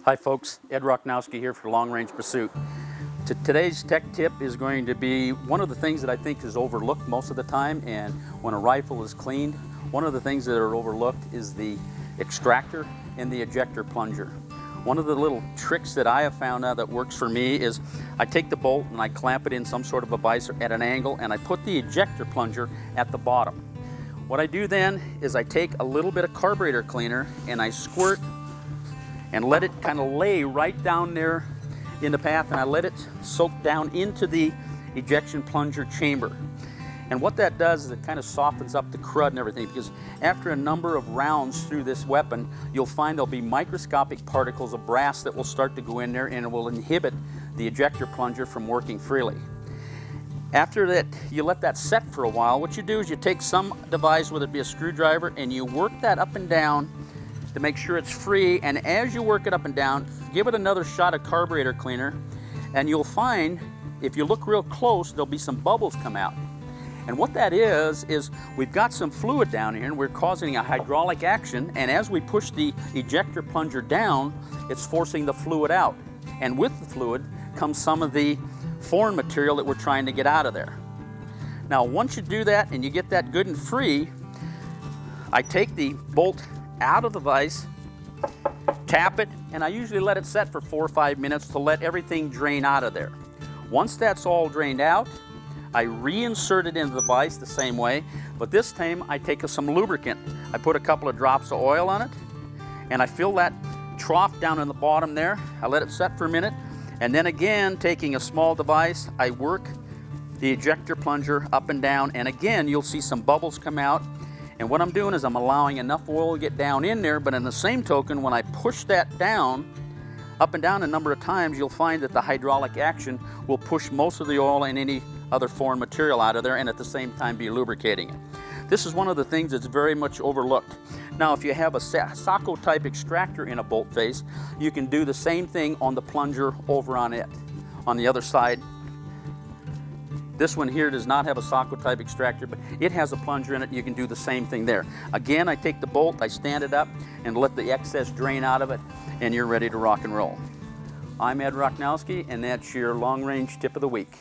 Hi folks, Ed Rocknowski here for Long Range Pursuit. Today's tech tip is going to be one of the things that I think is overlooked most of the time, and when a rifle is cleaned, one of the things that are overlooked is the extractor and the ejector plunger. One of the little tricks that I have found out that works for me is I take the bolt and I clamp it in some sort of a vise at an angle, and I put the ejector plunger at the bottom. What I do then is I take a little bit of carburetor cleaner and I squirt and let it kind of lay right down there in the path, and I let it soak down into the ejection plunger chamber. And what that does is it kind of softens up the crud and everything, because after a number of rounds through this weapon, you'll find there'll be microscopic particles of brass that will start to go in there, and it will inhibit the ejector plunger from working freely. After that, you let that set for a while. What you do is you take some device, whether it be a screwdriver, and you work that up and down to make sure it's free, and as you work it up and down, give it another shot of carburetor cleaner, and you'll find, if you look real close, there'll be some bubbles come out. And what that is we've got some fluid down here and we're causing a hydraulic action, and as we push the ejector plunger down, it's forcing the fluid out. And with the fluid comes some of the foreign material that we're trying to get out of there. Now once you do that and you get that good and free, I take the bolt out of the vise, tap it, and I usually let it set for 4 or 5 minutes to let everything drain out of there. Once that's all drained out, I reinsert it into the vise the same way, but this time I take some lubricant. I put a couple of drops of oil on it, and I fill that trough down in the bottom there. I let it set for a minute, and then again, taking a small device, I work the ejector plunger up and down, and again, you'll see some bubbles come out. And what I'm doing is I'm allowing enough oil to get down in there, but in the same token, when I push that down, up and down a number of times, you'll find that the hydraulic action will push most of the oil and any other foreign material out of there, and at the same time be lubricating it. This is one of the things that's very much overlooked. Now, if you have a Socko type extractor in a bolt face, you can do the same thing on the plunger over on it. On the other side, this one here does not have a Socko type extractor, but it has a plunger in it. You can do the same thing there. Again, I take the bolt, I stand it up, and let the excess drain out of it, and you're ready to rock and roll. I'm Ed Rocknowski, and that's your long range tip of the week.